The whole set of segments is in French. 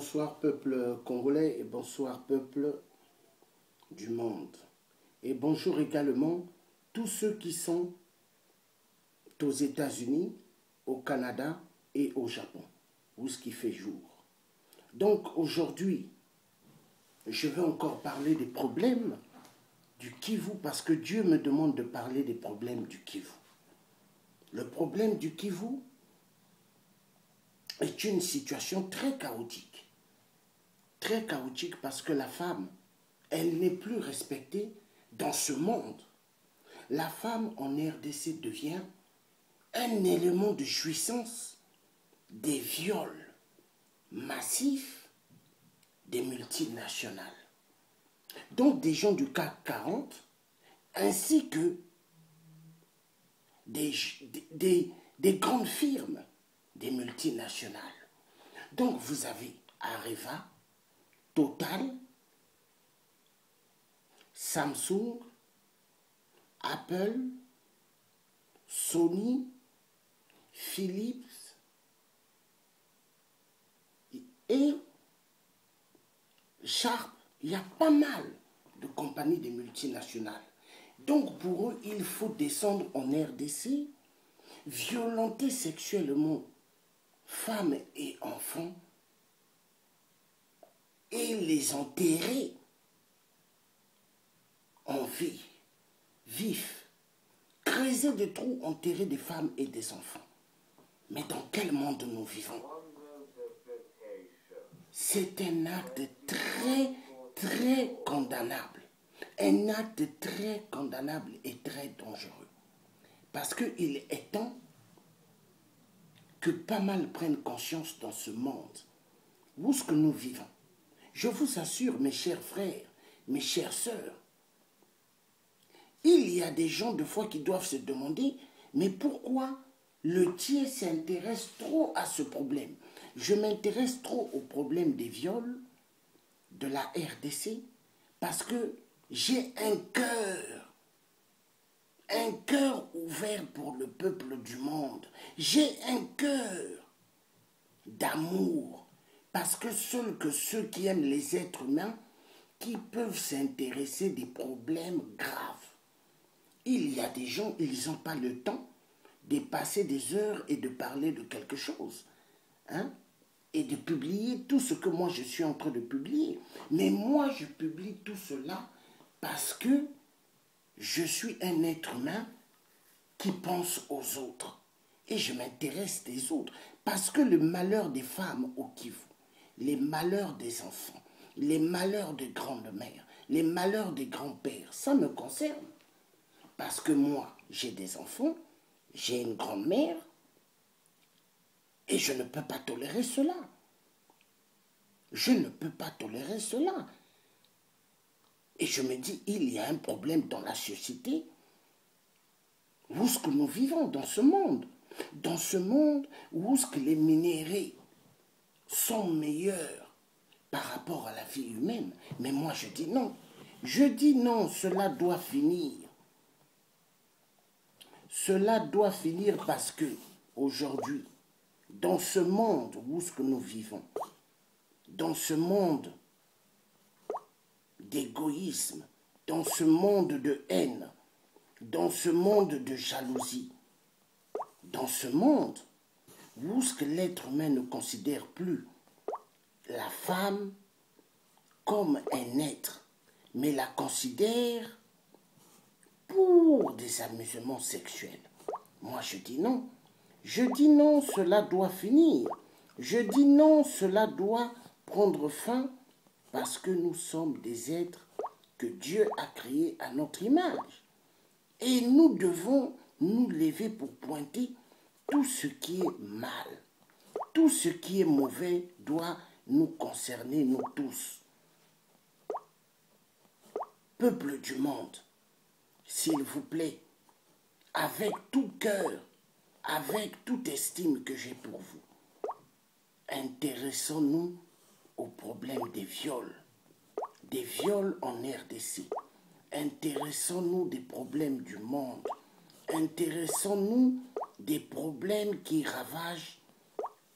Bonsoir peuple congolais et bonsoir peuple du monde. Et bonjour également tous ceux qui sont aux États-Unis, au Canada et au Japon, où ce qui fait jour. Donc aujourd'hui, je vais encore parler des problèmes du Kivu parce que Dieu me demande de parler des problèmes du Kivu. Le problème du Kivu est une situation très chaotique. Très chaotique parce que la femme, elle n'est plus respectée dans ce monde. La femme en RDC devient un élément de jouissance des viols massifs des multinationales. Donc des gens du CAC 40, ainsi que des grandes firmes, des multinationales. Donc vous avez Areva, Total, Samsung, Apple, Sony, Philips et Sharp. Il y a pas mal de compagnies des multinationales. Donc pour eux, il faut descendre en RDC, violenter sexuellement femmes et enfants et les enterrer en vie, vifs, creuser des trous, enterrer des femmes et des enfants. Mais dans quel monde nous vivons? C'est un acte très condamnable. Un acte très condamnable et très dangereux. Parce qu'il est temps que pas mal prennent conscience dans ce monde. Où est-ce que nous vivons? Je vous assure, mes chers frères, mes chères sœurs, il y a des gens de foi qui doivent se demander, mais pourquoi le tiers s'intéresse trop à ce problème? Je m'intéresse trop au problème des viols de la RDC parce que j'ai un cœur ouvert pour le peuple du monde. J'ai un cœur d'amour parce que seuls que ceux qui aiment les êtres humains qui peuvent s'intéresser des problèmes graves. Il y a des gens, ils n'ont pas le temps de passer des heures et de parler de quelque chose. Hein? Et de publier tout ce que moi je suis en train de publier. Mais moi je publie tout cela parce que je suis un être humain qui pense aux autres. Et je m'intéresse des autres. Parce que le malheur des femmes au Kivu, les malheurs des enfants, les malheurs des grandes-mères, les malheurs des grands-pères, ça me concerne. Parce que moi, j'ai des enfants, j'ai une grand-mère, et je ne peux pas tolérer cela. Je ne peux pas tolérer cela. Et je me dis, il y a un problème dans la société. Où est-ce que nous vivons dans ce monde? Dans ce monde où est-ce que les minéraux sont meilleurs par rapport à la vie humaine? Mais moi, je dis non. Je dis non, cela doit finir. Cela doit finir parce que, aujourd'hui, dans ce monde où est-ce que nous vivons, dans ce monde d'égoïsme, dans ce monde de haine, dans ce monde de jalousie, dans ce monde où est-ce que l'être humain ne considère plus la femme comme un être, mais la considère pour des amusements sexuels. Moi, je dis non. Je dis non, cela doit finir. Je dis non, cela doit prendre fin parce que nous sommes des êtres que Dieu a créés à notre image. Et nous devons nous lever pour pointer tout ce qui est mal. Tout ce qui est mauvais doit nous concerner, nous tous. Peuple du monde, s'il vous plaît, avec tout cœur, avec toute estime que j'ai pour vous, intéressons-nous au problème des viols en RDC. Intéressons-nous des problèmes du monde. Intéressons-nous des problèmes qui ravagent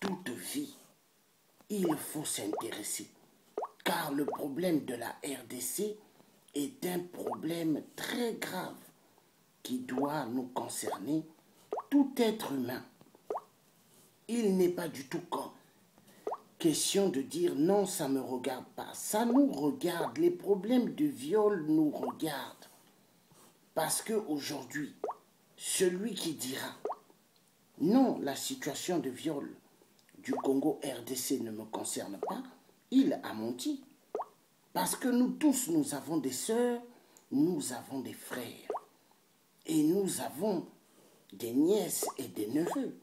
toute vie. il faut s'intéresser. Car le problème de la RDC est un problème très grave qui doit nous concerner, tout être humain. Il n'est pas du tout question de dire non, ça ne me regarde pas. Ça nous regarde, les problèmes de viol nous regardent. Parce qu'aujourd'hui, celui qui dira non, la situation de viol du Congo RDC ne me concerne pas, il a menti. Parce que nous tous, nous avons des sœurs, nous avons des frères. Et nous avons des nièces et des neveux.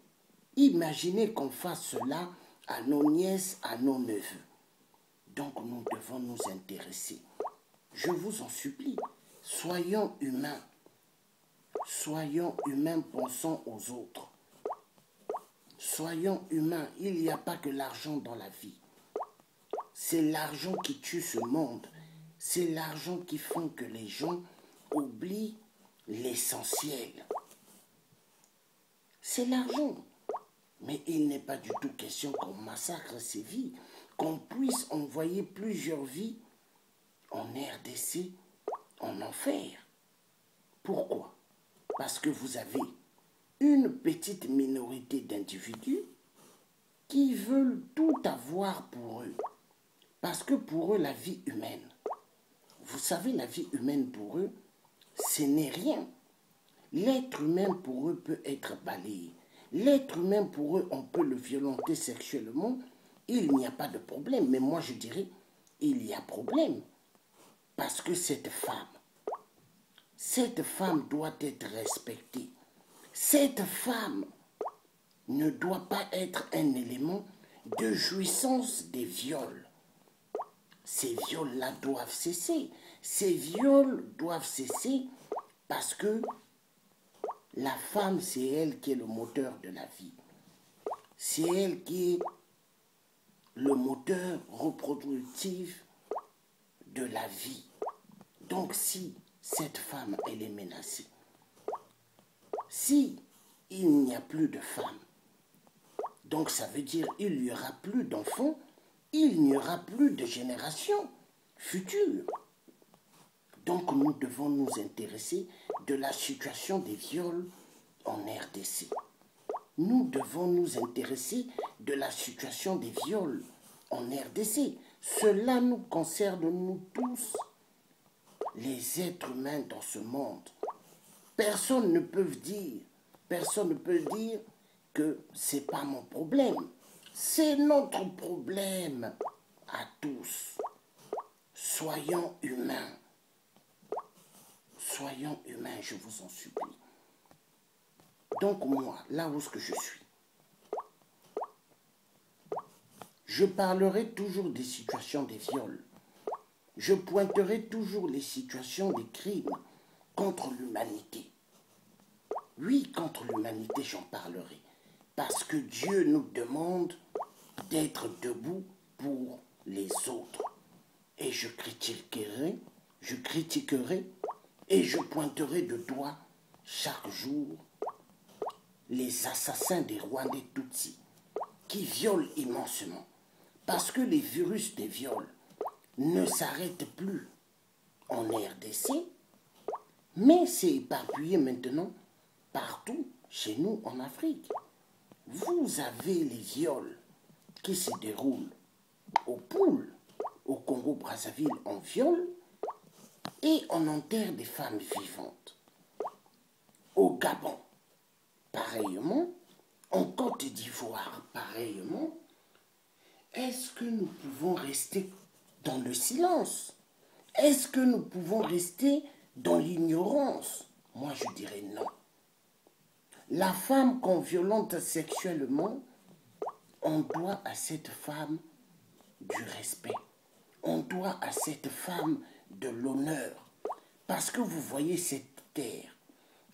Imaginez qu'on fasse cela à nos nièces, à nos neveux. Donc nous devons nous intéresser. Je vous en supplie, soyons humains. Soyons humains, pensons aux autres. Soyons humains, il n'y a pas que l'argent dans la vie. C'est l'argent qui tue ce monde. C'est l'argent qui fait que les gens oublient l'essentiel. C'est l'argent. Mais il n'est pas du tout question qu'on massacre ces vies, qu'on puisse envoyer plusieurs vies en RDC, en enfer. Pourquoi? Parce que vous avez une petite minorité d'individus qui veulent tout avoir pour eux. Parce que pour eux, la vie humaine, vous savez, la vie humaine pour eux, ce n'est rien. L'être humain pour eux peut être balayé. L'être humain pour eux, on peut le violenter sexuellement. Il n'y a pas de problème. Mais moi, je dirais, il y a problème. Parce que cette femme doit être respectée. Cette femme ne doit pas être un élément de jouissance des viols. Ces viols-là doivent cesser. Ces viols doivent cesser parce que la femme, c'est elle qui est le moteur de la vie. C'est elle qui est le moteur reproductif de la vie. Donc si cette femme, elle est menacée, si il n'y a plus de femmes, donc ça veut dire qu'il n'y aura plus d'enfants, il n'y aura plus de générations futures. Donc nous devons nous intéresser de la situation des viols en RDC. Nous devons nous intéresser de la situation des viols en RDC. Cela nous concerne, nous tous, les êtres humains dans ce monde. Personne ne peut dire que ce n'est pas mon problème. C'est notre problème à tous. Soyons humains. Soyons humains, je vous en supplie. Donc moi, là où je suis, je parlerai toujours des situations des viols. Je pointerai toujours les situations des crimes contre l'humanité. Oui, contre l'humanité, j'en parlerai. Parce que Dieu nous demande d'être debout pour les autres. Et je critiquerai et je pointerai de doigt chaque jour les assassins des Rwandais Tutsis qui violent immensement. Parce que les virus des viols ne s'arrêtent plus en RDC, mais c'est éparpillé maintenant partout chez nous en Afrique. Vous avez les viols qui se déroulent au Poul, au Congo-Brazzaville, on viole et on enterre des femmes vivantes. Au Gabon, pareillement, en Côte d'Ivoire, pareillement. Est-ce que nous pouvons rester dans le silence? Est-ce que nous pouvons rester dans l'ignorance? Moi, je dirais non. La femme qu'on violente sexuellement, on doit à cette femme du respect. On doit à cette femme de l'honneur. Parce que vous voyez cette terre,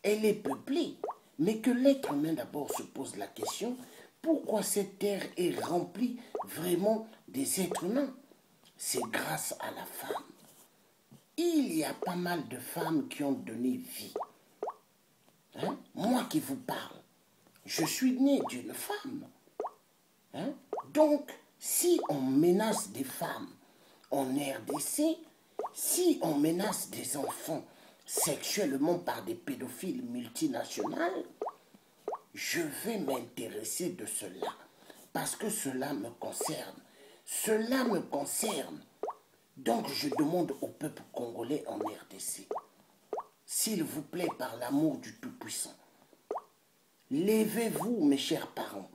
elle est peuplée. Mais que l'être humain d'abord se pose la question, pourquoi cette terre est remplie vraiment des êtres humains? C'est grâce à la femme. Il y a pas mal de femmes qui ont donné vie. Moi qui vous parle, je suis né d'une femme. Donc, Si on menace des femmes en RDC, si on menace des enfants sexuellement par des pédophiles multinationales, je vais m'intéresser de cela parce que cela me concerne. Cela me concerne. Donc je demande au peuple congolais en RDC, s'il vous plaît, par l'amour du Tout-Puissant, levez-vous, mes chers parents.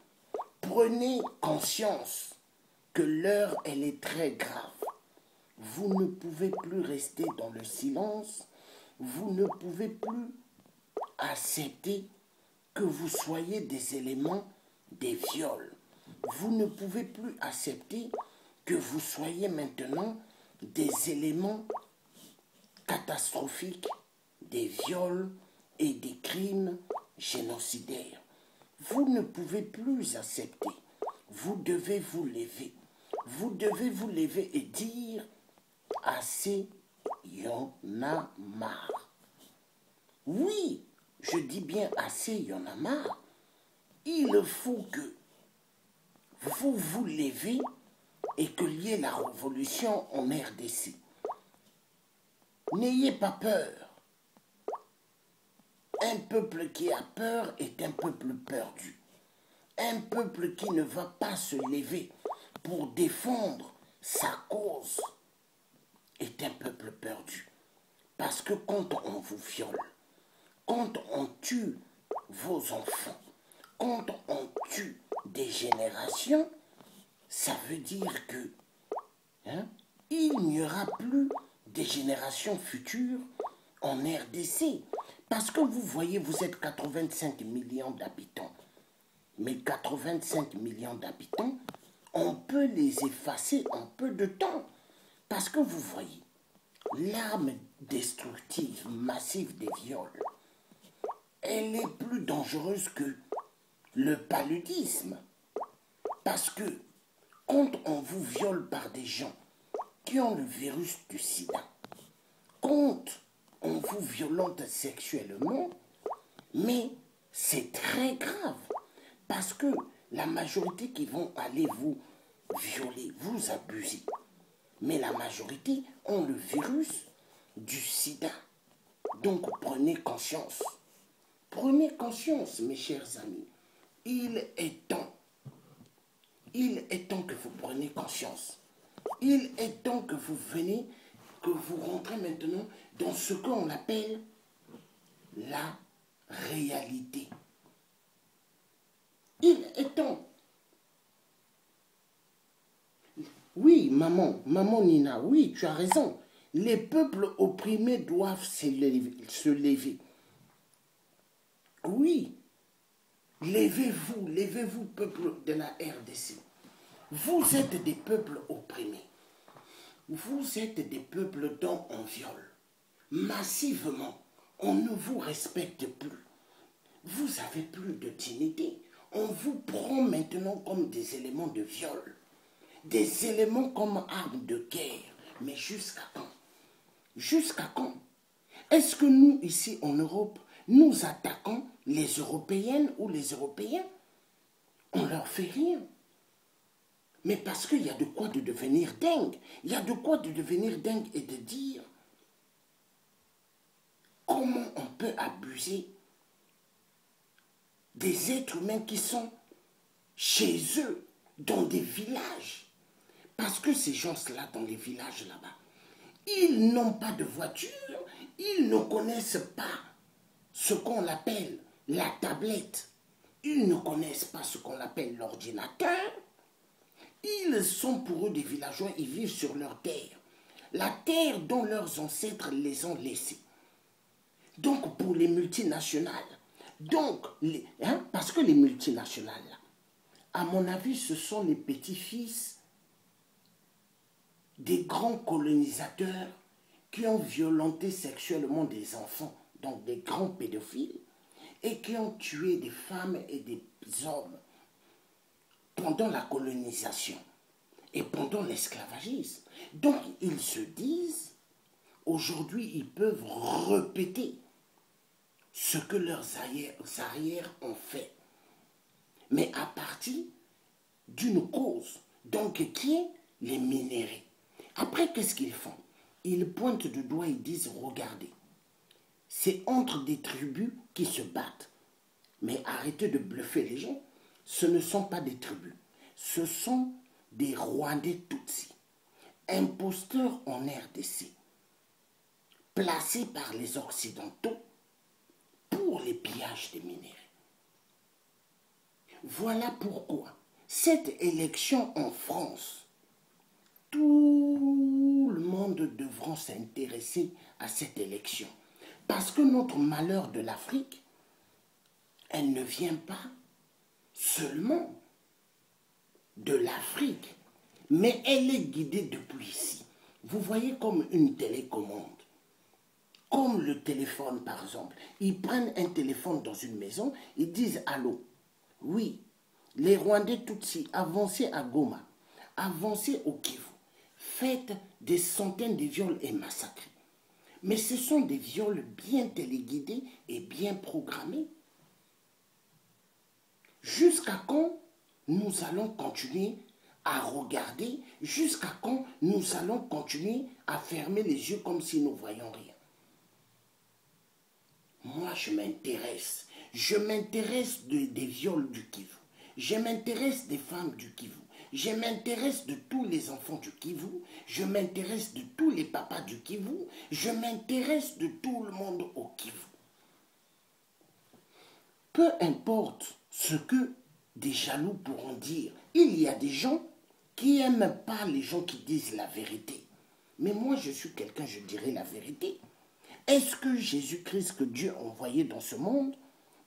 Prenez conscience que l'heure, elle est très grave. Vous ne pouvez plus rester dans le silence. Vous ne pouvez plus accepter que vous soyez des éléments des viols. Vous ne pouvez plus accepter que vous soyez maintenant des éléments catastrophiques, des viols et des crimes génocidaires. Vous ne pouvez plus accepter. Vous devez vous lever. Vous devez vous lever et dire assez, y en a marre. Oui, je dis bien assez, y en a marre. Il faut que vous vous levez et qu'il y ait la révolution en RDC. N'ayez pas peur. Un peuple qui a peur est un peuple perdu. Un peuple qui ne va pas se lever pour défendre sa cause est un peuple perdu. Parce que quand on vous viole, quand on tue vos enfants, quand on tue des générations, ça veut dire que il n'y aura plus des générations futures en RDC. Parce que vous voyez, vous êtes 85 millions d'habitants. Mais 85 millions d'habitants, on peut les effacer en peu de temps. Parce que vous voyez, l'arme destructive massive des viols, elle est plus dangereuse que le paludisme. Parce que quand on vous viole par des gens qui ont le virus du sida, quand on vous violente sexuellement, mais c'est très grave. Parce que la majorité qui vont aller vous violer, vous abuser, mais la majorité ont le virus du sida. Donc prenez conscience. Prenez conscience, mes chers amis. Il est temps. Il est temps que vous preniez conscience. Il est temps que vous venez, que vous rentrez maintenant dans ce qu'on appelle la réalité. Il est temps. Oui, maman Nina, oui, tu as raison. Les peuples opprimés doivent se lever. Oui, levez-vous, peuple de la RDC. Vous êtes des peuples opprimés. Vous êtes des peuples dont on viole. Massivement, on ne vous respecte plus. Vous n'avez plus de dignité. On vous prend maintenant comme des éléments de viol. Des éléments comme armes de guerre. Mais jusqu'à quand? Jusqu'à quand? Est-ce que nous, ici en Europe, nous attaquons les Européennes ou les Européens? On ne leur fait rien. Mais parce qu'il y a de quoi de devenir dingue. Il y a de quoi de devenir dingue et de dire comment on peut abuser des êtres humains qui sont chez eux, dans des villages. Parce que ces gens-là, dans les villages là-bas, ils n'ont pas de voiture, ils ne connaissent pas ce qu'on appelle la tablette, ils ne connaissent pas ce qu'on appelle l'ordinateur. Ils sont pour eux des villageois, ils vivent sur leur terre. La terre dont leurs ancêtres les ont laissés. Donc pour les multinationales, parce que les multinationales, là, à mon avis, ce sont les petits-fils des grands colonisateurs qui ont violenté sexuellement des enfants, donc des grands pédophiles, et qui ont tué des femmes et des hommes pendant la colonisation et pendant l'esclavagisme. Donc ils se disent, aujourd'hui ils peuvent répéter ce que leurs arrières ont fait. Mais à partir d'une cause, Donc, qui est les minéraux. Après, qu'est-ce qu'ils font? Ils pointent du doigt et disent, regardez, c'est entre des tribus qui se battent. Mais arrêtez de bluffer les gens. Ce ne sont pas des tribus. Ce sont des Rwandais Tutsis, imposteurs en RDC, placés par les Occidentaux pour les pillages des minéraux. Voilà pourquoi cette élection en France, tout le monde devra s'intéresser à cette élection. Parce que notre malheur de l'Afrique, elle ne vient pas seulement de l'Afrique, mais elle est guidée depuis ici. Vous voyez comme une télécommande, comme le téléphone par exemple. Ils prennent un téléphone dans une maison, ils disent « Allô, oui, les Rwandais Tutsis, avancez à Goma, avancez au Kivu, faites des centaines de viols et massacres. » Mais ce sont des viols bien téléguidés et bien programmés. Jusqu'à quand nous allons continuer à regarder? Jusqu'à quand nous allons continuer à fermer les yeux comme si nous ne voyions rien? Moi, je m'intéresse. Je m'intéresse des viols du Kivu. Je m'intéresse des femmes du Kivu. Je m'intéresse de tous les enfants du Kivu. Je m'intéresse de tous les papas du Kivu. Je m'intéresse de tout le monde au Kivu. Peu importe ce que des jaloux pourront dire, il y a des gens qui n'aiment pas les gens qui disent la vérité. Mais moi, je suis quelqu'un, je dirais la vérité. Est-ce que Jésus-Christ que Dieu a envoyé dans ce monde,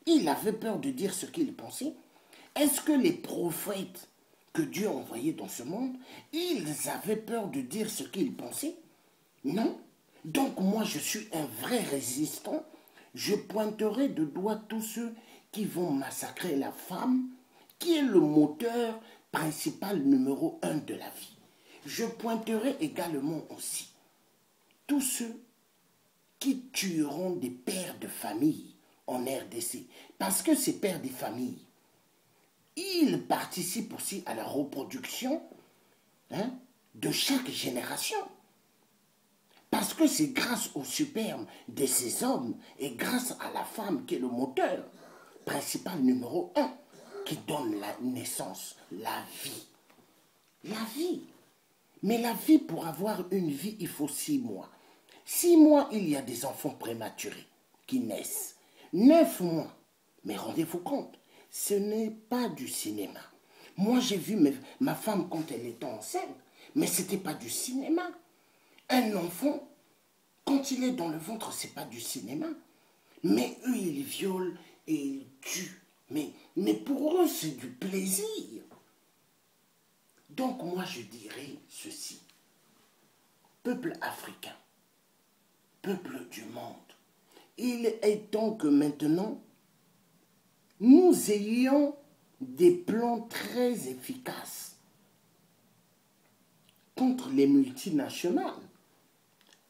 il avait peur de dire ce qu'il pensait? Est-ce que les prophètes que Dieu a envoyés dans ce monde, ils avaient peur de dire ce qu'ils pensaient? Non. Donc moi, je suis un vrai résistant. Je pointerai de doigt tous ceux qui vont massacrer la femme, qui est le moteur principal numéro 1 de la vie. Je pointerai également aussi tous ceux qui tueront des pères de famille en RDC. Parce que ces pères de famille, ils participent aussi à la reproduction de chaque génération. Parce que c'est grâce au sperme de ces hommes et grâce à la femme qui est le moteur principal numéro 1 qui donne la naissance, la vie. La vie. Mais la vie, pour avoir une vie, il faut 6 mois. 6 mois, il y a des enfants prématurés qui naissent. 9 mois. Mais rendez-vous compte, ce n'est pas du cinéma. Moi, j'ai vu ma femme quand elle était enceinte, mais ce n'était pas du cinéma. Un enfant, quand il est dans le ventre, ce n'est pas du cinéma. Mais eux, ils violent et ils tuent. Mais pour eux, c'est du plaisir. Donc moi, je dirais ceci. Peuple africain, peuple du monde, il est temps que maintenant, nous ayons des plans très efficaces contre les multinationales.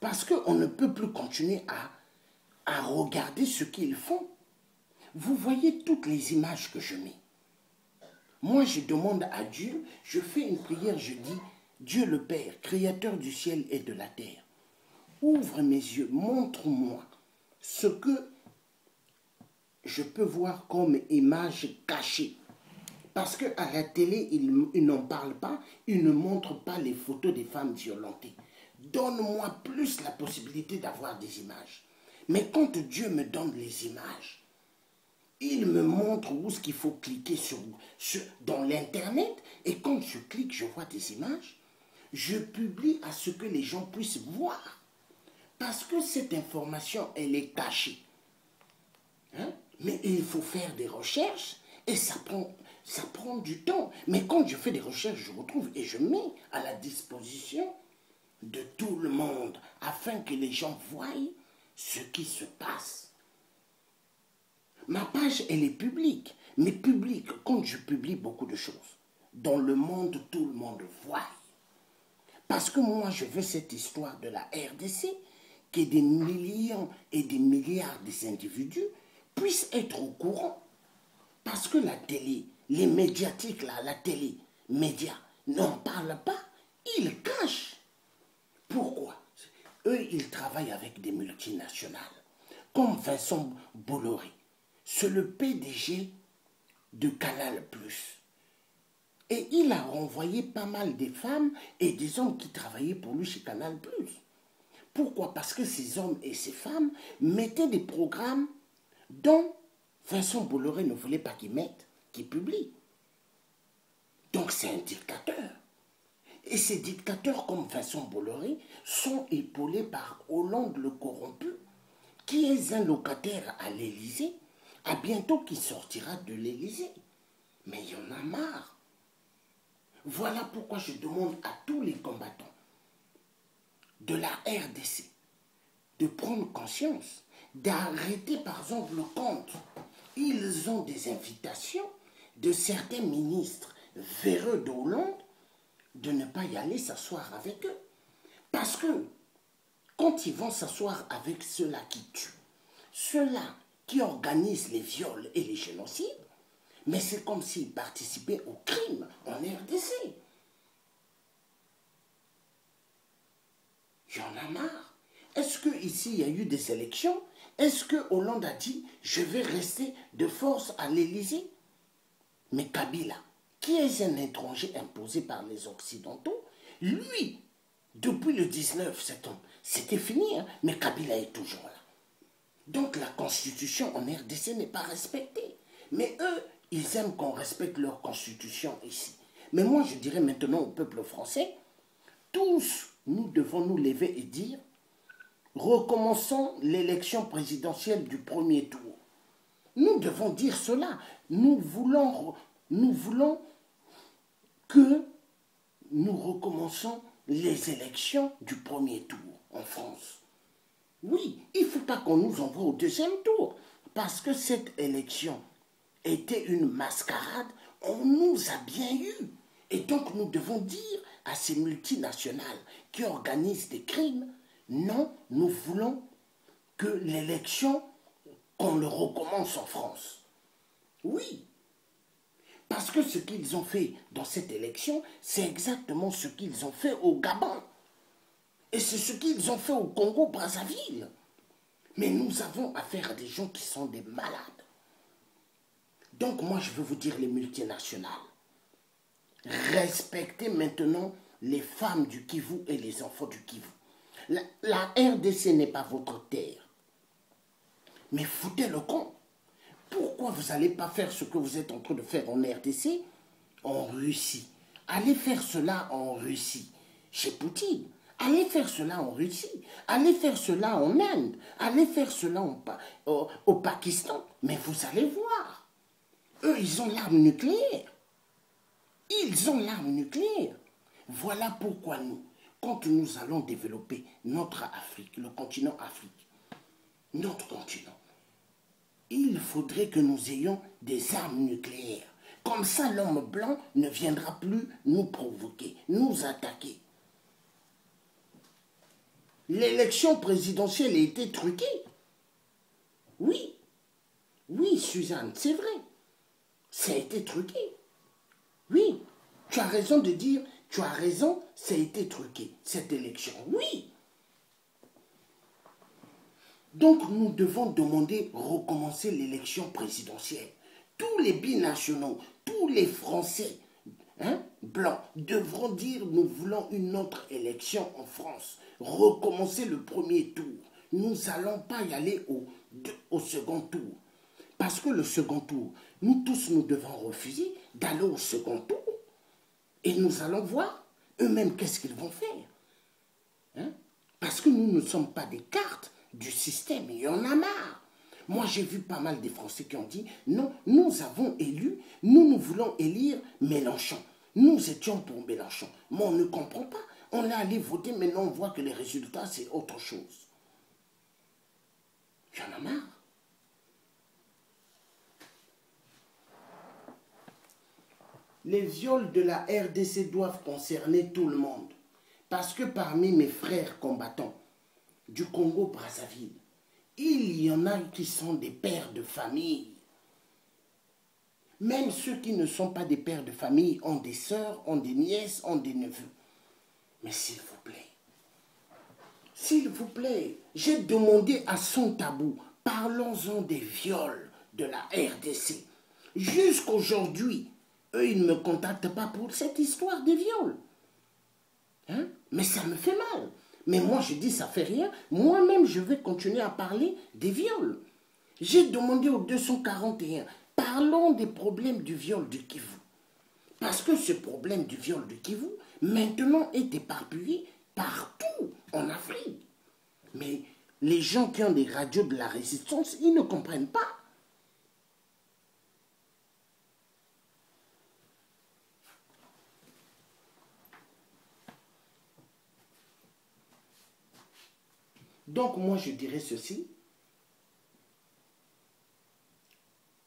Parce qu'on ne peut plus continuer à regarder ce qu'ils font. Vous voyez toutes les images que je mets. Moi, je demande à Dieu, je fais une prière, je dis, Dieu le Père, créateur du ciel et de la terre, ouvre mes yeux, montre-moi ce que je peux voir comme image cachée. Parce qu'à la télé, ils n'en parlent pas, ils ne montrent pas les photos des femmes violentées. Donne-moi plus la possibilité d'avoir des images. Mais quand Dieu me donne les images, il me montre où est-ce qu'il faut cliquer dans l'Internet. Et quand je clique, je vois des images. Je publie à ce que les gens puissent voir. Parce que cette information, elle est cachée. Mais il faut faire des recherches et ça prend du temps. Mais quand je fais des recherches, je retrouve et je mets à la disposition de tout le monde afin que les gens voient ce qui se passe. Ma page, elle est publique. Mais publique, quand je publie beaucoup de choses, dans le monde, tout le monde voit. Parce que moi, je veux cette histoire de la RDC, que des millions et des milliards d'individus puissent être au courant. Parce que la télé, les médiatiques, là, la télé, médias, n'en parlent pas, ils cachent. Pourquoi? Eux, ils travaillent avec des multinationales, comme Vincent Bolloré. C'est le PDG de Canal+. Et il a renvoyé pas mal de femmes et des hommes qui travaillaient pour lui chez Canal+. Pourquoi? Parce que ces hommes et ces femmes mettaient des programmes dont Vincent Bolloré ne voulait pas qu'ils mettent, qu'ils publient. Donc c'est un dictateur. Et ces dictateurs comme Vincent Bolloré sont épaulés par Hollande le corrompu, qui est un locataire à l'Élysée, à bientôt qui sortira de l'Élysée. Mais il y en a marre. Voilà pourquoi je demande à tous les combattants de la RDC de prendre conscience, d'arrêter par exemple le compte. Ils ont des invitations de certains ministres véreux de Hollande de ne pas y aller s'asseoir avec eux. Parce que quand ils vont s'asseoir avec ceux-là qui tuent, ceux-là qui organisent les viols et les génocides, mais c'est comme s'ils participaient au crime en RDC. Il y en a marre. Est-ce qu'ici, il y a eu des élections? Est-ce que Hollande a dit « je vais rester de force à l'Élysée » Mais Kabila, qui est un étranger imposé par les Occidentaux, lui, depuis le 19 septembre, c'était fini, hein, mais Kabila est toujours là. Donc la constitution en RDC n'est pas respectée. Mais eux, ils aiment qu'on respecte leur constitution ici. Mais moi, je dirais maintenant au peuple français, tous, nous devons nous lever et dire, recommençons l'élection présidentielle du premier tour. Nous devons dire cela. Nous voulons que nous recommençons les élections du premier tour en France. Oui, il ne faut pas qu'on nous envoie au deuxième tour. Parce que cette élection était une mascarade, on nous a bien eu. Et donc nous devons dire à ces multinationales qui organisent des crimes, non, nous voulons que l'élection, qu'on le recommence en France. Oui, parce que ce qu'ils ont fait dans cette élection, c'est exactement ce qu'ils ont fait au Gabon. Et c'est ce qu'ils ont fait au Congo-Brazzaville. Mais nous avons affaire à des gens qui sont des malades. Donc moi, je veux vous dire, les multinationales, respectez maintenant les femmes du Kivu et les enfants du Kivu. La RDC n'est pas votre terre. Mais foutez le camp. Pourquoi vous n'allez pas faire ce que vous êtes en train de faire en RDC, en Russie? Allez faire cela en Russie, chez Poutine. Allez faire cela en Russie. Allez faire cela en Inde. Allez faire cela au Pakistan. Mais vous allez voir. Eux, ils ont l'arme nucléaire. Ils ont l'arme nucléaire. Voilà pourquoi nous, quand nous allons développer notre Afrique, le continent Afrique, notre continent, il faudrait que nous ayons des armes nucléaires. Comme ça, l'homme blanc ne viendra plus nous provoquer, nous attaquer. L'élection présidentielle a été truquée. Oui, oui, Suzanne, c'est vrai. Ça a été truqué. Oui, tu as raison de dire, tu as raison, ça a été truqué, cette élection. Oui. Donc nous devons demander recommencer l'élection présidentielle. Tous les binationaux, tous les Français blancs devront dire nous voulons une autre élection en France. Recommencer le premier tour. Nous n'allons pas y aller au second tour. Parce que le second tour, nous tous nous devons refuser d'aller au second tour. Et nous allons voir eux-mêmes qu'est-ce qu'ils vont faire. Parce que nous ne sommes pas des cartes du système, il y en a marre. Moi, j'ai vu pas mal des Français qui ont dit, non, nous avons élu, nous voulons élire Mélenchon. Nous étions pour Mélenchon, mais on ne comprend pas. On est allé voter, maintenant on voit que les résultats, c'est autre chose. Il y en a marre. Les viols de la RDC doivent concerner tout le monde. Parce que parmi mes frères combattants du Congo-Brazzaville, il y en a qui sont des pères de famille. Même ceux qui ne sont pas des pères de famille ont des sœurs, ont des nièces, ont des neveux. Mais s'il vous plaît, j'ai demandé à son tabou, parlons-en des viols de la RDC. Jusqu'aujourd'hui, eux, ils ne me contactent pas pour cette histoire des viols. Hein? Mais ça me fait mal. Mais moi, je dis, ça fait rien. Moi-même, je vais continuer à parler des viols. J'ai demandé au 241, parlons des problèmes du viol du Kivu. Parce que ce problème du viol du Kivu, maintenant, est éparpillé partout en Afrique. Mais les gens qui ont des radios de la résistance, ils ne comprennent pas. Donc moi, je dirais ceci.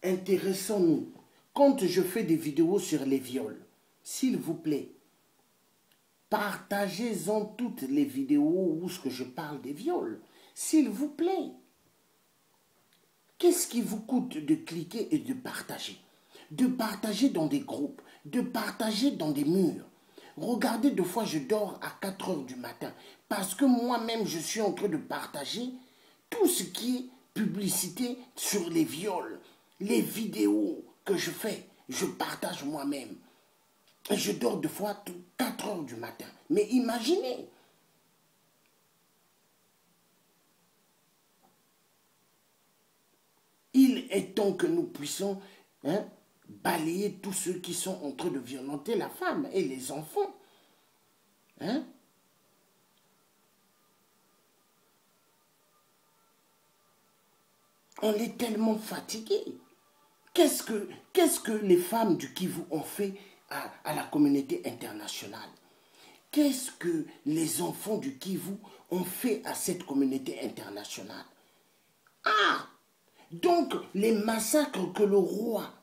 Intéressons-nous. Quand je fais des vidéos sur les viols, s'il vous plaît, partagez-en toutes les vidéos où je parle des viols. S'il vous plaît. Qu'est-ce qui vous coûte de cliquer et de partager? De partager dans des groupes, de partager dans des murs. Regardez, deux fois, je dors à 4 heures du matin parce que moi-même, je suis en train de partager tout ce qui est publicité sur les viols, les vidéos que je fais. Je partage moi-même. Et je dors deux fois 4 heures du matin. Mais imaginez, il est temps que nous puissions balayer tous ceux qui sont en train de violenter la femme et les enfants. Hein? On est tellement fatigués. Qu'est-ce que les femmes du Kivu ont fait à la communauté internationale? Qu'est-ce que les enfants du Kivu ont fait à cette communauté internationale? Ah! Donc, les massacres que le roi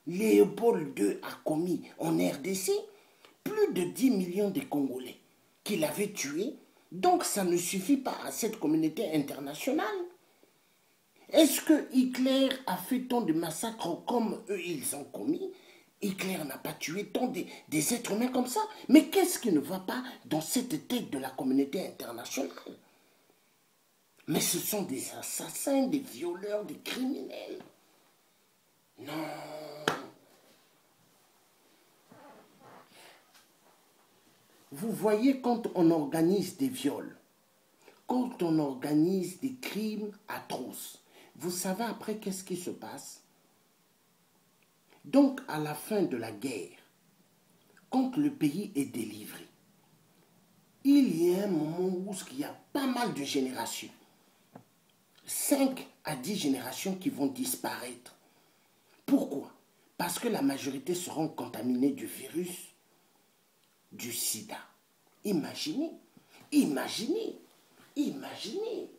Léopold II a commis en RDC, plus de 10 millions de Congolais qu'il avait tués, donc ça ne suffit pas à cette communauté internationale. Est-ce que Hitler a fait tant de massacres comme eux ils ont commis? Hitler n'a pas tué tant des êtres humains comme ça. Mais qu'est-ce qui ne va pas dans cette tête de la communauté internationale? Mais ce sont des assassins, des violeurs, des criminels. Non. Vous voyez, quand on organise des viols, quand on organise des crimes atroces, vous savez après qu'est-ce qui se passe? Donc, à la fin de la guerre, quand le pays est délivré, il y a un moment où il y a pas mal de générations, 5 à 10 générations qui vont disparaître. Pourquoi? Parce que la majorité seront contaminées du virus du sida. Imaginez, imaginez, imaginez.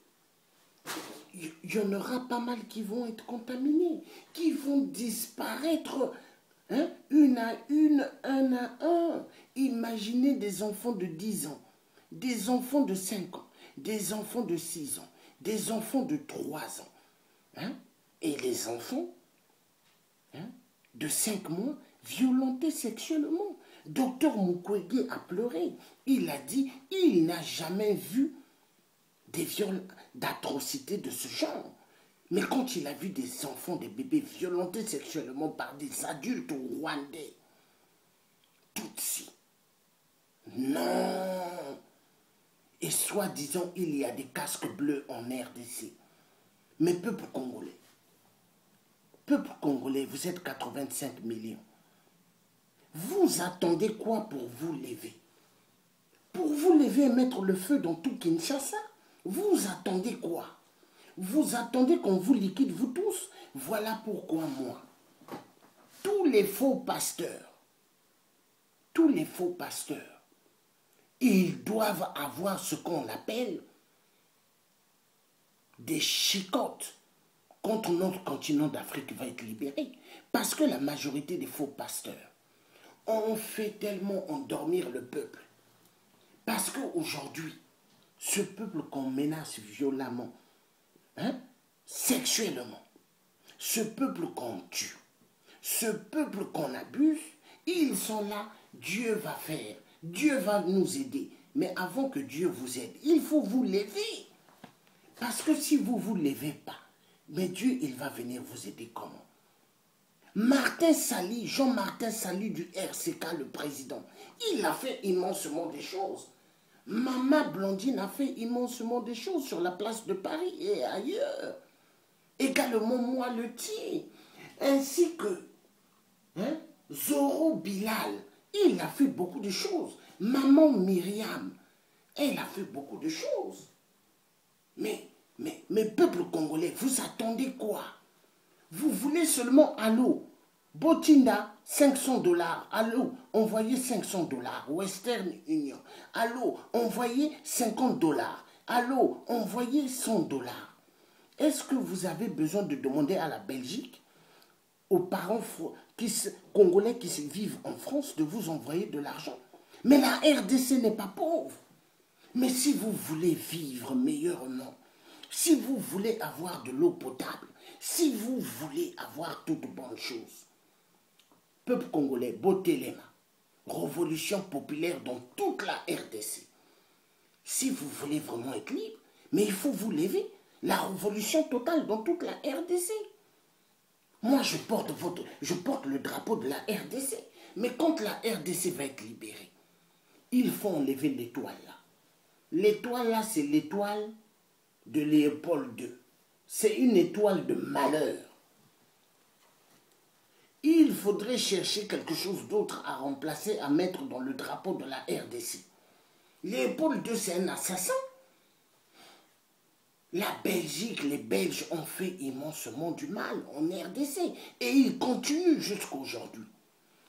Il y en aura pas mal qui vont être contaminés, qui vont disparaître, hein, une à une, un à un. Imaginez des enfants de 10 ans, des enfants de 5 ans, des enfants de 6 ans, des enfants de 3 ans. Hein, et les enfants de 5 mois violentés sexuellement. Docteur Mukwege a pleuré. Il a dit il n'a jamais vu des viols d'atrocités de ce genre. Mais quand il a vu des enfants, des bébés violentés sexuellement par des adultes rwandais, Tutsi, non. Et soi-disant, il y a des casques bleus en RDC. Mais peuple congolais, vous êtes 85 millions. Vous attendez quoi pour vous lever? Pour vous lever et mettre le feu dans tout Kinshasa? Vous attendez quoi? Vous attendez qu'on vous liquide, vous tous? Voilà pourquoi moi, tous les faux pasteurs, ils doivent avoir ce qu'on appelle des chicottes contre notre continent d'Afrique va être libéré. Parce que la majorité des faux pasteurs ont fait tellement endormir le peuple. Parce qu'aujourd'hui, ce peuple qu'on menace violemment, sexuellement, ce peuple qu'on tue, Ce peuple qu'on abuse, ils sont là, Dieu va faire, Dieu va nous aider. Mais avant que Dieu vous aide, il faut vous lever. Parce que si vous ne vous levez pas, mais Dieu, il va venir vous aider comment? Martin Sali, Jean-Martin Sali du RCK, le président, il a fait immensement des choses. Maman Blandine a fait immensement des choses sur la place de Paris et ailleurs. Également moi le Ti, ainsi que Zoro Bilal, il a fait beaucoup de choses. Maman Myriam, elle a fait beaucoup de choses. Mais peuple congolais, vous attendez quoi? Vous voulez seulement allô, Botinda, 500 $. Allô, envoyez 500 $. Western Union. Allô, envoyez 50 $. Allô, envoyez 100 $. Est-ce que vous avez besoin de demander à la Belgique, aux parents congolais qui vivent en France, de vous envoyer de l'argent? Mais la RDC n'est pas pauvre. Mais si vous voulez vivre meilleurement, si vous voulez avoir de l'eau potable, si vous voulez avoir toutes bonnes choses, peuple congolais, Botelema, révolution populaire dans toute la RDC. Si vous voulez vraiment être libre, mais il faut vous lever. La révolution totale dans toute la RDC. Moi, je porte le drapeau de la RDC. Mais quand la RDC va être libérée, il faut enlever l'étoile là. L'étoile là, c'est l'étoile de Léopold II. C'est une étoile de malheur. Il faudrait chercher quelque chose d'autre à remplacer, à mettre dans le drapeau de la RDC. Léopold II, c'est un assassin. La Belgique, les Belges ont fait immensement du mal en RDC. Et ils continuent jusqu'à aujourd'hui.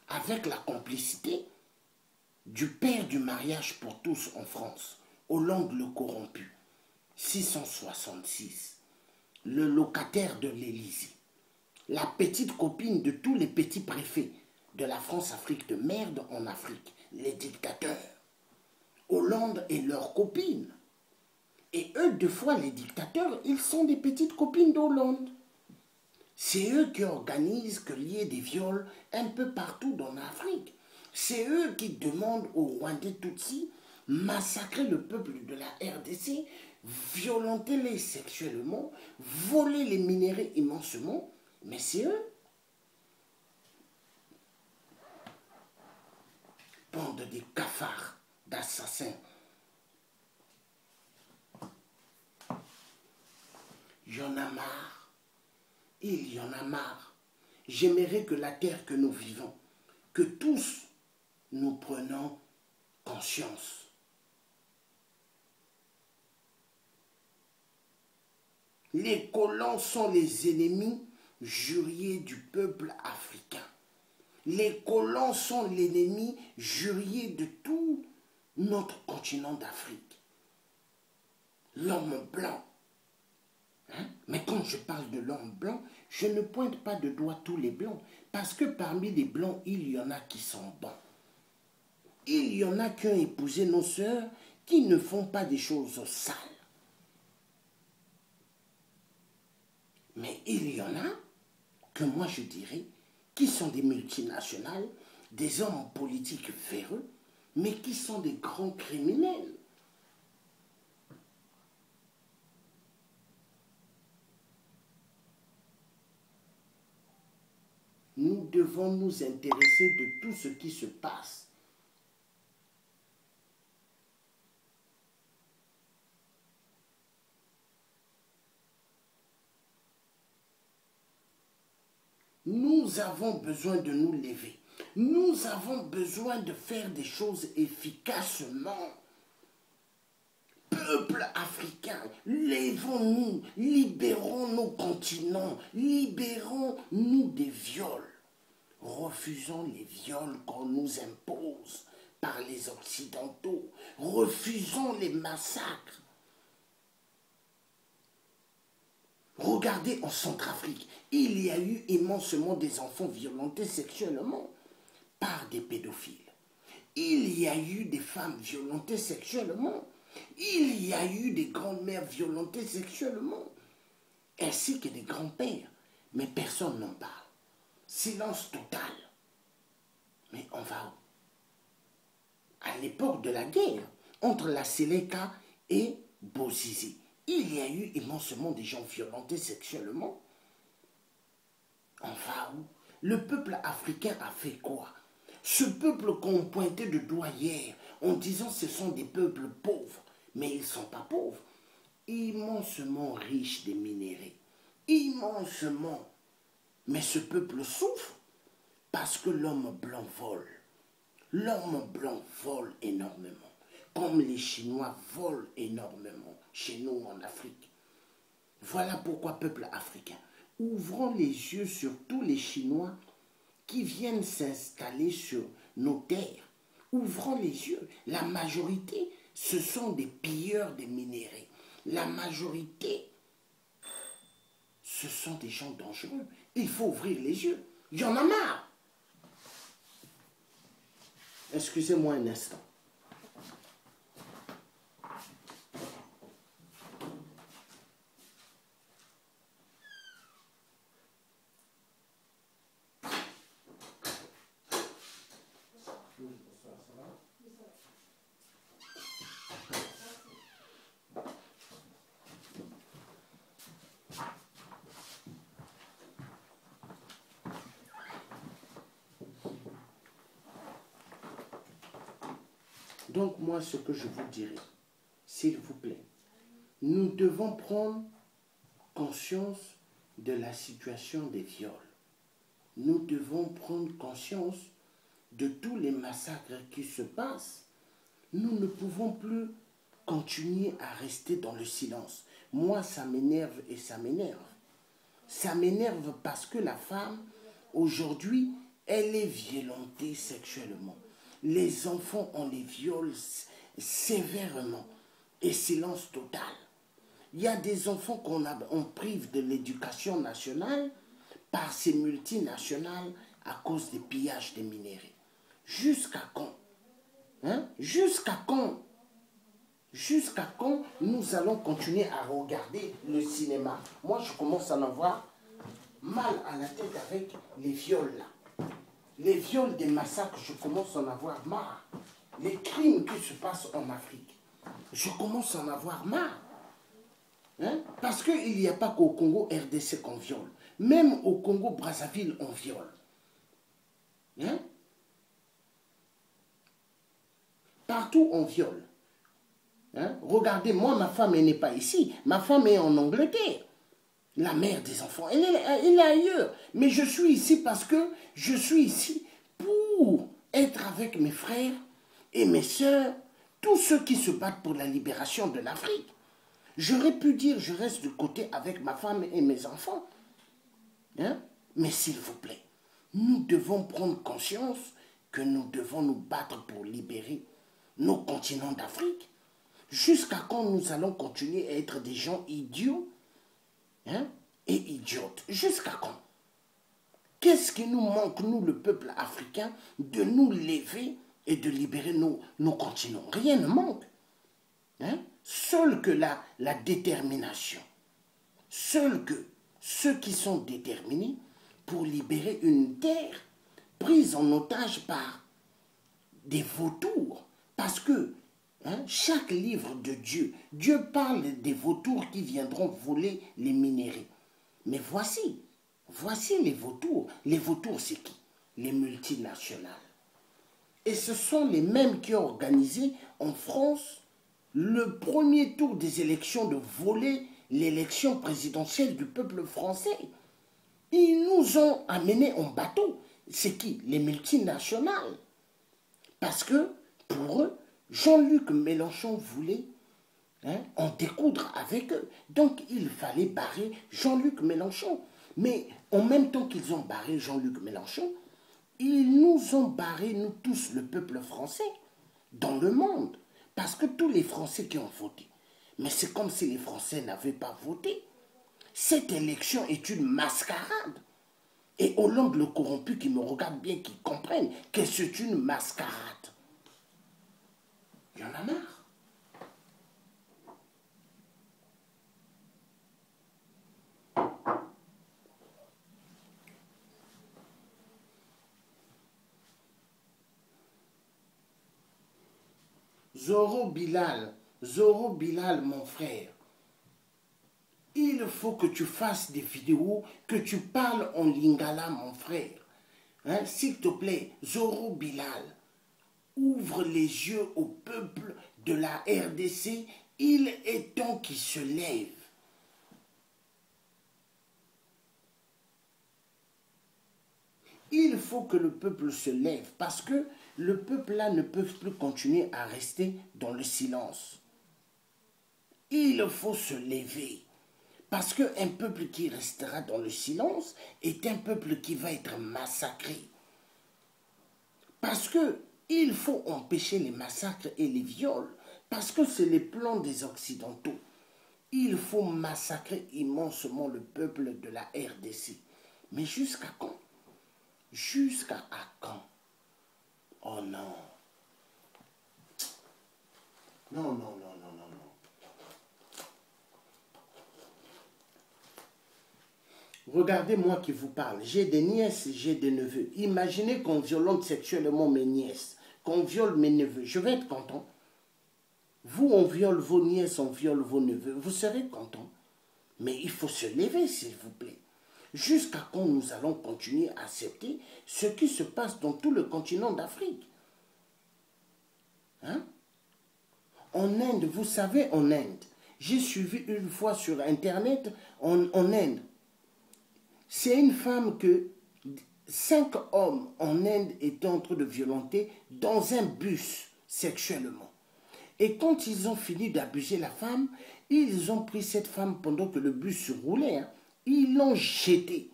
Avec la complicité du père du mariage pour tous en France, Hollande le corrompu, 666, le locataire de l'Élysée, la petite copine de tous les petits préfets de la France-Afrique de merde en Afrique, les dictateurs. Hollande et leurs copines. Et eux, deux fois, les dictateurs, ils sont des petites copines d'Hollande. C'est eux qui organisent qu'il y ait des viols un peu partout dans l'Afrique. C'est eux qui demandent aux Rwandais Tutsis massacrer le peuple de la RDC, violenter les sexuellement, voler les minéraux immensement. Mais c'est eux. Bande de cafards, d'assassins. Il y en a marre. Il y en a marre. J'aimerais que la terre que nous vivons, que tous nous prenons conscience. Les colons sont les ennemis juriés du peuple africain. Les colons sont l'ennemi jurié de tout notre continent d'Afrique. L'homme blanc. Mais quand je parle de l'homme blanc, je ne pointe pas de doigt tous les blancs, parce que parmi les blancs, il y en a qui sont bons. Il y en a qui ont épousé nos sœurs qui ne font pas des choses sales. Mais il y en a que moi je dirais qui sont des multinationales, des hommes politiques véreux, mais qui sont des grands criminels. Nous devons nous intéresser de tout ce qui se passe. Nous avons besoin de nous lever. Nous avons besoin de faire des choses efficacement. Peuple africain, lèvons-nous, libérons nos continents, libérons-nous des viols. Refusons les viols qu'on nous impose par les Occidentaux. Refusons les massacres. Regardez en Centrafrique, il y a eu immensement des enfants violentés sexuellement par des pédophiles. Il y a eu des femmes violentées sexuellement. Il y a eu des grandes-mères violentées sexuellement. Ainsi que des grands-pères. Mais personne n'en parle. Silence total. Mais on va où? À l'époque de la guerre, entre la Séléka et Bozizé, il y a eu immensément des gens violentés sexuellement. On va où? Le peuple africain a fait quoi? Ce peuple qu'on pointait de doigt hier, en disant que ce sont des peuples pauvres, mais ils ne sont pas pauvres, immensement riches des minéraux, immensement. Mais ce peuple souffre parce que l'homme blanc vole. L'homme blanc vole énormément, comme les Chinois volent énormément chez nous en Afrique. Voilà pourquoi, peuple africain, ouvrons les yeux sur tous les Chinois qui viennent s'installer sur nos terres. Ouvrons les yeux. La majorité, ce sont des pilleurs des minéraux. La majorité, ce sont des gens dangereux. Il faut ouvrir les yeux. Il y en a marre. Excusez-moi un instant. Donc moi, ce que je vous dirais, s'il vous plaît, nous devons prendre conscience de la situation des viols. Nous devons prendre conscience de tous les massacres qui se passent. Nous ne pouvons plus continuer à rester dans le silence. Moi, ça m'énerve et ça m'énerve. Ça m'énerve parce que la femme, aujourd'hui, elle est violentée sexuellement. Les enfants, on les viole sévèrement et silence total. Il y a des enfants qu'on prive de l'éducation nationale par ces multinationales à cause des pillages des minéraux. Jusqu'à quand? Hein? Jusqu'à quand? Jusqu'à quand nous allons continuer à regarder le cinéma? Moi, je commence à en avoir mal à la tête avec les viols là. Les viols des massacres, je commence à en avoir marre. Les crimes qui se passent en Afrique, je commence à en avoir marre. Hein? Parce qu'il n'y a pas qu'au Congo RDC qu'on viole. Même au Congo Brazzaville, on viole. Hein? Partout, on viole. Hein? Regardez, moi, ma femme, elle n'est pas ici. Ma femme est en Angleterre. La mère des enfants, elle est ailleurs. Mais je suis ici parce que je suis ici pour être avec mes frères et mes sœurs, tous ceux qui se battent pour la libération de l'Afrique. J'aurais pu dire, je reste de côté avec ma femme et mes enfants. Hein? Mais s'il vous plaît, nous devons prendre conscience que nous devons nous battre pour libérer nos continents d'Afrique. Jusqu'à quand nous allons continuer à être des gens idiots, hein, et idiotes? Jusqu'à quand? Qu'est-ce qui nous manque, nous, le peuple africain, de nous lever et de libérer nos continents? Rien ne manque. Hein? Seul que la détermination, seul que ceux qui sont déterminés pour libérer une terre prise en otage par des vautours. Parce que hein, chaque livre de Dieu, Dieu parle des vautours qui viendront voler les minéraux. Mais voici les vautours. Les vautours, c'est qui? Les multinationales. Et ce sont les mêmes qui ont organisé en France le premier tour des élections de voler l'élection présidentielle du peuple français. Ils nous ont amenés en bateau. C'est qui? Les multinationales. Parce que, pour eux, Jean-Luc Mélenchon voulait en découdre avec eux. Donc, il fallait barrer Jean-Luc Mélenchon. Mais en même temps qu'ils ont barré Jean-Luc Mélenchon, ils nous ont barré, nous tous, le peuple français, dans le monde. Parce que tous les Français qui ont voté, mais c'est comme si les Français n'avaient pas voté. Cette élection est une mascarade. Et Hollande le corrompu qui me regarde bien, qui comprenne que c'est une mascarade. Il y en a marre. Zoro Bilal, mon frère, il faut que tu fasses des vidéos, que tu parles en lingala, mon frère. Hein? S'il te plaît, Zoro Bilal, ouvre les yeux au peuple de la RDC. Il est temps qu'il se lève. Il faut que le peuple se lève parce que le peuple-là ne peut plus continuer à rester dans le silence. Il faut se lever. Parce qu'un peuple qui restera dans le silence est un peuple qui va être massacré. Parce qu'il faut empêcher les massacres et les viols. Parce que c'est les plans des Occidentaux. Il faut massacrer immensement le peuple de la RDC. Mais jusqu'à quand? Jusqu'à quand? Oh non. Non, non, non, non, non, non. Regardez-moi qui vous parle. J'ai des nièces, j'ai des neveux. Imaginez qu'on violente sexuellement mes nièces, qu'on viole mes neveux. Je vais être content. Vous, on viole vos nièces, on viole vos neveux. Vous serez content. Mais il faut se lever, s'il vous plaît. Jusqu'à quand nous allons continuer à accepter ce qui se passe dans tout le continent d'Afrique? Hein? En Inde, vous savez, en Inde, j'ai suivi une fois sur Internet, en Inde, c'est une femme que 5 hommes en Inde étaient en train de violenter dans un bus sexuellement. Et quand ils ont fini d'abuser la femme, ils ont pris cette femme pendant que le bus roulait. Hein, ils l'ont jetée.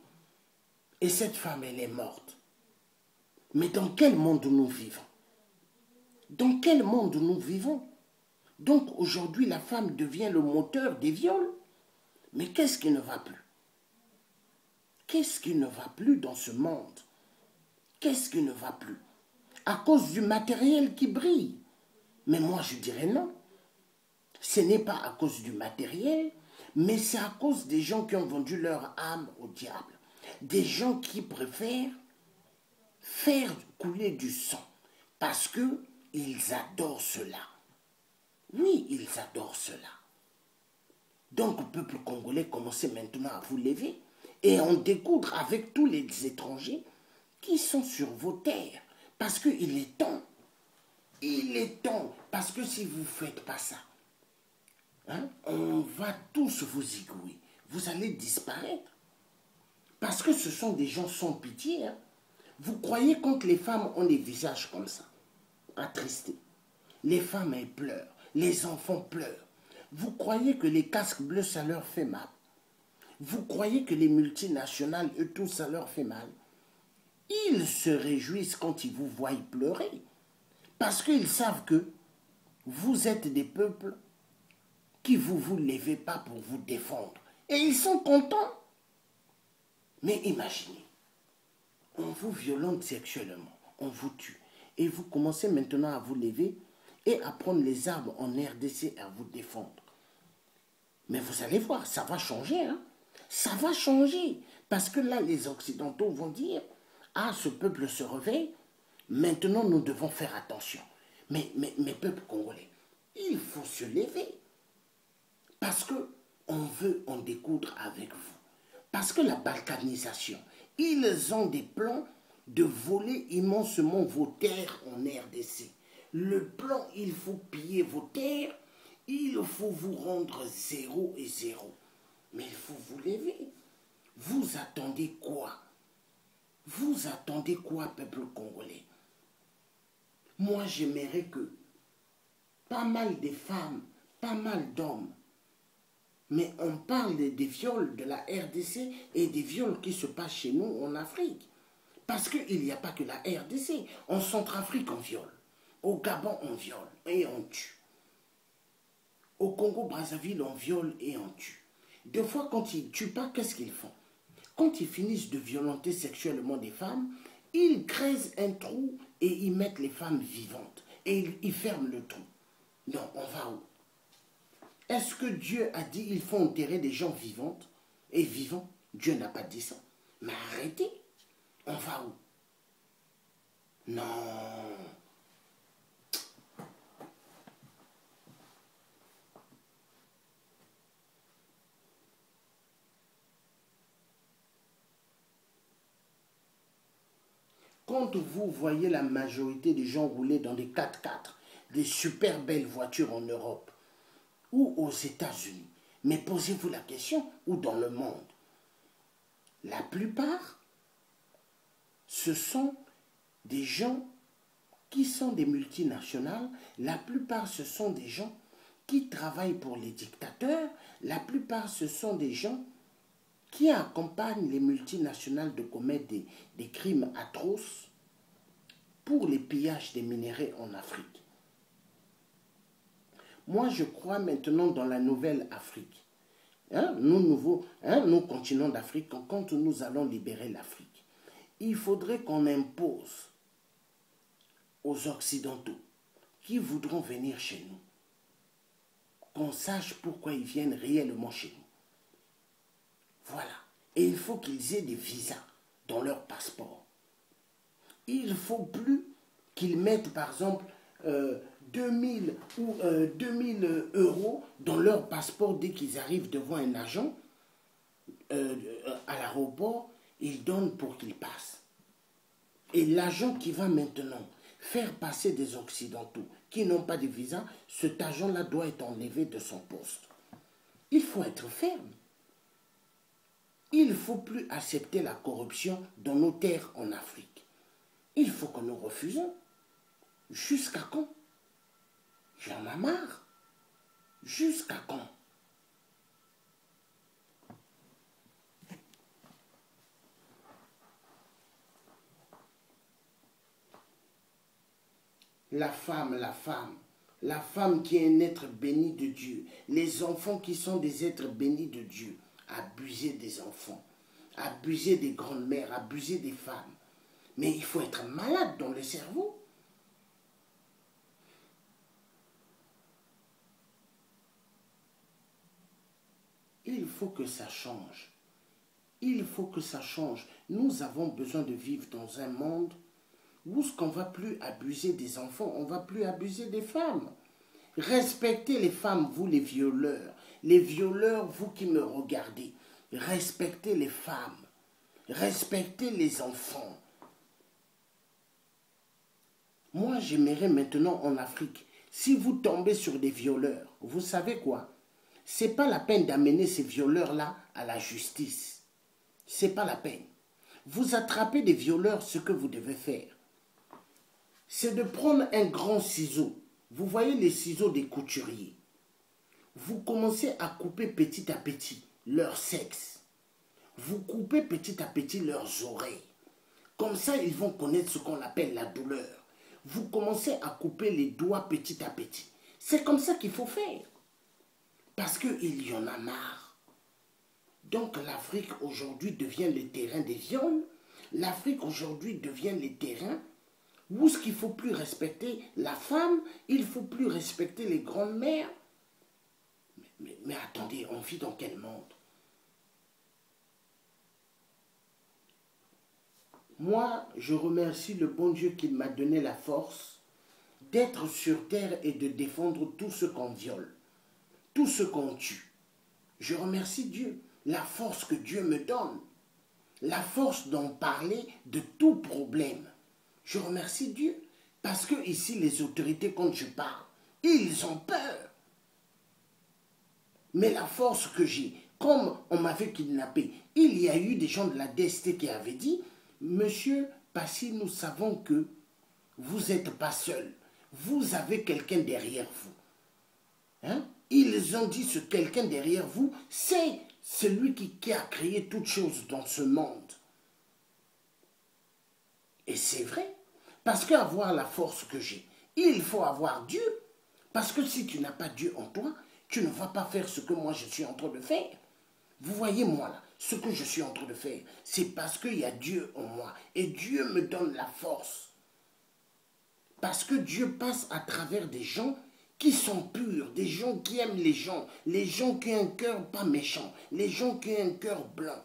Et cette femme, elle est morte. Mais dans quel monde nous vivons? Dans quel monde nous vivons? Donc aujourd'hui, la femme devient le moteur des viols. Mais qu'est-ce qui ne va plus? Qu'est-ce qui ne va plus dans ce monde? Qu'est-ce qui ne va plus? À cause du matériel qui brille. Mais moi, je dirais non. Ce n'est pas à cause du matériel, mais c'est à cause des gens qui ont vendu leur âme au diable. Des gens qui préfèrent faire couler du sang parce qu'ils adorent cela. Oui, ils adorent cela. Donc, le peuple congolais, commencez maintenant à vous lever et en découdre avec tous les étrangers qui sont sur vos terres. Parce qu'il est temps. Il est temps. Parce que si vous ne faites pas ça, hein, on va tous vous égouer. Vous allez disparaître. Parce que ce sont des gens sans pitié. Hein. Vous croyez quand les femmes ont des visages comme ça, attristés. Les femmes, elles pleurent. Les enfants pleurent. Vous croyez que les casques bleus, ça leur fait mal. Vous croyez que les multinationales, eux tous, ça leur fait mal. Ils se réjouissent quand ils vous voient pleurer. Parce qu'ils savent que vous êtes des peuples qui vous levez pas pour vous défendre. Et ils sont contents. Mais imaginez, on vous violente sexuellement, on vous tue. Et vous commencez maintenant à vous lever et à prendre les armes en RDC à vous défendre. Mais vous allez voir, ça va changer. Hein? Ça va changer. Parce que là, les Occidentaux vont dire, ah, ce peuple se réveille, maintenant nous devons faire attention. Mais peuple congolais, il faut se lever. Parce qu'on veut en découdre avec vous. Parce que la balkanisation, ils ont des plans de voler immensement vos terres en RDC. Le plan, il faut piller vos terres, il faut vous rendre 0 et 0. Mais il faut vous lever. Vous attendez quoi? Vous attendez quoi, peuple congolais? Moi, j'aimerais que pas mal de femmes, pas mal d'hommes, mais on parle des viols de la RDC et des viols qui se passent chez nous en Afrique. Parce qu'il n'y a pas que la RDC. En Centrafrique, on viole. Au Gabon, on viole et on tue. Au Congo-Brazzaville, on viole et on tue. Des fois, quand ils ne tuent pas, qu'est-ce qu'ils font? Quand ils finissent de violenter sexuellement des femmes, ils creusent un trou et ils mettent les femmes vivantes. Et ils ferment le trou. Non, on va où? Est-ce que Dieu a dit qu'il faut enterrer des gens vivantes et vivants? Dieu n'a pas dit ça. Mais arrêtez. On va où? Non. Quand vous voyez la majorité des gens rouler dans des 4x4, des super belles voitures en Europe ou aux États-Unis, mais posez-vous la question, ou dans le monde, la plupart, ce sont des gens qui sont des multinationales, la plupart ce sont des gens qui travaillent pour les dictateurs, la plupart ce sont des gens qui accompagnent les multinationales de commettre des crimes atroces pour les pillages des minéraux en Afrique. Moi, je crois maintenant dans la nouvelle Afrique. Nous continents d'Afrique, quand nous allons libérer l'Afrique, il faudrait qu'on impose aux Occidentaux qui voudront venir chez nous, qu'on sache pourquoi ils viennent réellement chez nous. Voilà. Et il faut qu'ils aient des visas dans leur passeport. Il ne faut plus qu'ils mettent, par exemple, 2000 ou 2000 euros dans leur passeport dès qu'ils arrivent devant un agent à l'aéroport, ils donnent pour qu'ils passent. Et l'agent qui va maintenant faire passer des Occidentaux qui n'ont pas de visa, cet agent-là doit être enlevé de son poste. Il faut être ferme. Il ne faut plus accepter la corruption dans nos terres en Afrique. Il faut que nous refusons. Jusqu'à quand? J'en ai marre. Jusqu'à quand? La femme qui est un être béni de Dieu, les enfants qui sont des êtres bénis de Dieu, abuser des enfants, abuser des grandes-mères, abuser des femmes. Mais il faut être malade dans le cerveau. Il faut que ça change. Il faut que ça change. Nous avons besoin de vivre dans un monde où ce qu'on ne va plus abuser des enfants, on ne va plus abuser des femmes. Respectez les femmes, vous les violeurs. Les violeurs, vous qui me regardez. Respectez les femmes. Respectez les enfants. Moi, j'aimerais maintenant en Afrique, si vous tombez sur des violeurs, vous savez quoi? Ce n'est pas la peine d'amener ces violeurs-là à la justice. Ce n'est pas la peine. Vous attrapez des violeurs, ce que vous devez faire, c'est de prendre un grand ciseau. Vous voyez les ciseaux des couturiers. Vous commencez à couper petit à petit leur sexe. Vous coupez petit à petit leurs oreilles. Comme ça, ils vont connaître ce qu'on appelle la douleur. Vous commencez à couper les doigts petit à petit. C'est comme ça qu'il faut faire. Parce qu'il y en a marre. Donc l'Afrique aujourd'hui devient le terrain des viols. L'Afrique aujourd'hui devient le terrain où est-ce qu'il ne faut plus respecter la femme, il ne faut plus respecter les grandes-mères. Mais attendez, on vit dans quel monde? Moi, je remercie le bon Dieu qui m'a donné la force d'être sur terre et de défendre tout ce qu'on viole, tout ce qu'on tue. Je remercie Dieu, la force que Dieu me donne, la force d'en parler de tout problème. Je remercie Dieu parce que ici, les autorités, quand je parle, ils ont peur. Mais la force que j'ai, comme on m'avait kidnappé, il y a eu des gens de la DST qui avaient dit, Monsieur Passy, nous savons que vous n'êtes pas seul. Vous avez quelqu'un derrière vous. Hein? Ils ont dit ce quelqu'un derrière vous, c'est celui qui a créé toutes choses dans ce monde. Et c'est vrai. Parce qu'avoir la force que j'ai, il faut avoir Dieu. Parce que si tu n'as pas Dieu en toi, tu ne vas pas faire ce que moi je suis en train de faire. Vous voyez moi là, ce que je suis en train de faire, c'est parce qu'il y a Dieu en moi. Et Dieu me donne la force. Parce que Dieu passe à travers des gens qui sont purs, des gens qui aiment les gens qui ont un cœur pas méchant, les gens qui ont un cœur blanc.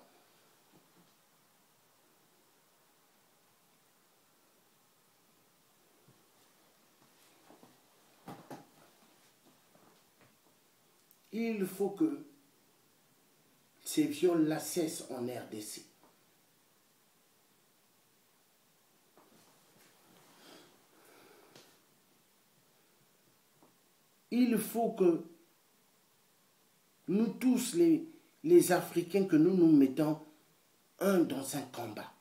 Il faut que ces viols-là cessent en RDC. il faut que nous tous, les Africains, que nous nous mettons un dans un combat.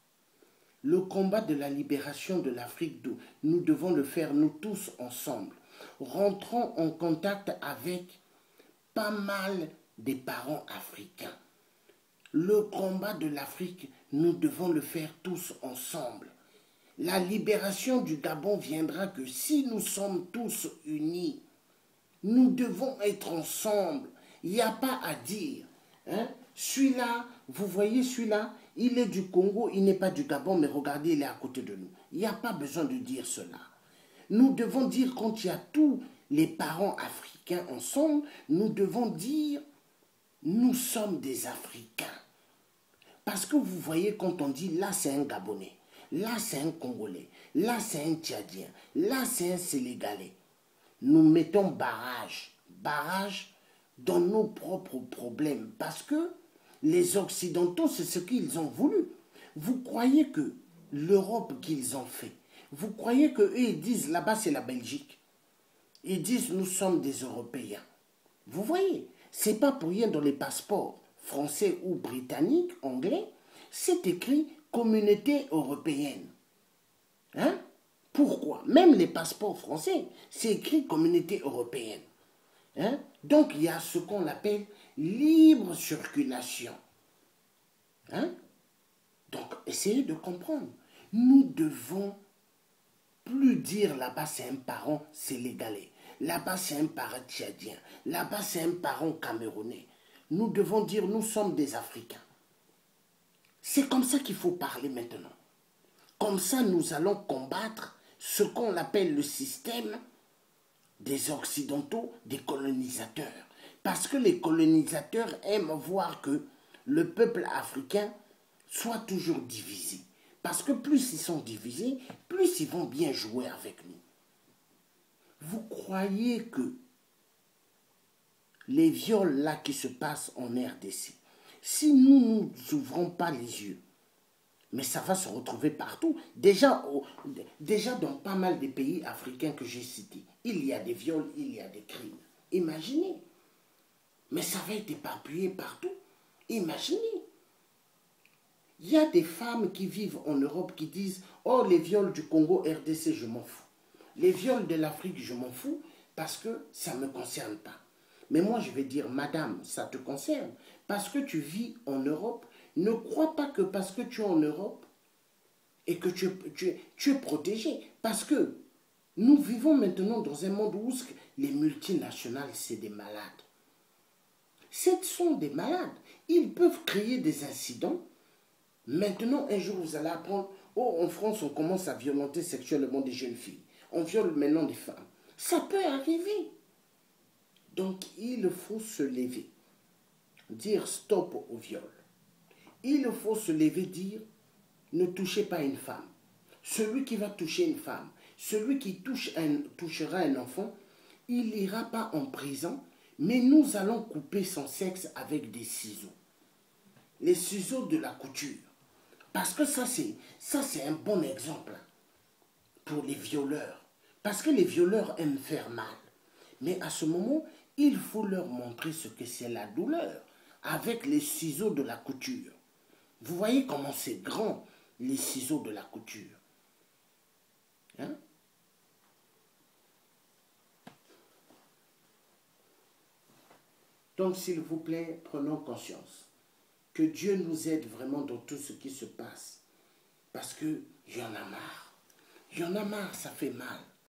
Le combat de la libération de l'Afrique, nous devons le faire nous tous ensemble. Rentrons en contact avec pas mal des parents africains. Le combat de l'Afrique, nous devons le faire tous ensemble. La libération du Gabon viendra que si nous sommes tous unis. Nous devons être ensemble. Il n'y a pas à dire. Hein? Celui-là, vous voyez celui-là, il est du Congo, il n'est pas du Gabon, mais regardez, il est à côté de nous. Il n'y a pas besoin de dire cela. Nous devons dire, quand il y a tous les parents africains ensemble, nous devons dire, nous sommes des Africains. Parce que vous voyez, quand on dit, là c'est un Gabonais, là c'est un Congolais, là c'est un Tchadien, là c'est un Sénégalais. Nous mettons barrage dans nos propres problèmes. Parce que les Occidentaux, c'est ce qu'ils ont voulu. Vous croyez que l'Europe qu'ils ont fait, vous croyez qu'eux, ils disent, là-bas c'est la Belgique. Ils disent, nous sommes des Européens. Vous voyez, c'est pas pour rien dans les passeports français ou britanniques, anglais, c'est écrit Communauté européenne. Hein? Pourquoi? Même les passeports français, c'est écrit Communauté européenne. Hein? Donc, il y a ce qu'on appelle libre circulation. Hein? Donc, essayez de comprendre. Nous devons plus dire là-bas c'est un parent sénégalais, là-bas c'est un parent tchadien, là-bas c'est un parent camerounais. Nous devons dire nous sommes des Africains. C'est comme ça qu'il faut parler maintenant. Comme ça, nous allons combattre ce qu'on appelle le système des Occidentaux, des colonisateurs. Parce que les colonisateurs aiment voir que le peuple africain soit toujours divisé. Parce que plus ils sont divisés, plus ils vont bien jouer avec nous. Vous croyez que les viols là qui se passent en RDC, si nous n'ouvrons pas les yeux, mais ça va se retrouver partout. Déjà dans pas mal de pays africains que j'ai cités, il y a des viols, il y a des crimes. Imaginez. Mais ça va être éparpillé partout. Imaginez. Il y a des femmes qui vivent en Europe qui disent « Oh, les viols du Congo, RDC, je m'en fous. Les viols de l'Afrique, je m'en fous parce que ça ne me concerne pas. » Mais moi, je vais dire « Madame, ça te concerne. Parce que tu vis en Europe, ne crois pas que parce que tu es en Europe et que tu es protégé. Parce que nous vivons maintenant dans un monde où les multinationales, c'est des malades. Ce sont des malades. Ils peuvent créer des incidents. Maintenant, un jour, vous allez apprendre, oh, en France, on commence à violenter sexuellement des jeunes filles. On viole maintenant des femmes. Ça peut arriver. Donc, il faut se lever. Dire stop au viol. Il faut se lever, dire, ne touchez pas une femme. Celui qui va toucher une femme, celui qui touchera un enfant, il n'ira pas en prison, mais nous allons couper son sexe avec des ciseaux. Les ciseaux de la couture. Parce que ça, c'est un bon exemple pour les violeurs. Parce que les violeurs aiment faire mal. Mais à ce moment, il faut leur montrer ce que c'est la douleur avec les ciseaux de la couture. Vous voyez comment c'est grand, les ciseaux de la couture. Hein? Donc, s'il vous plaît, prenons conscience. Que Dieu nous aide vraiment dans tout ce qui se passe. Parce que j'en ai marre. J'en ai marre, ça fait mal.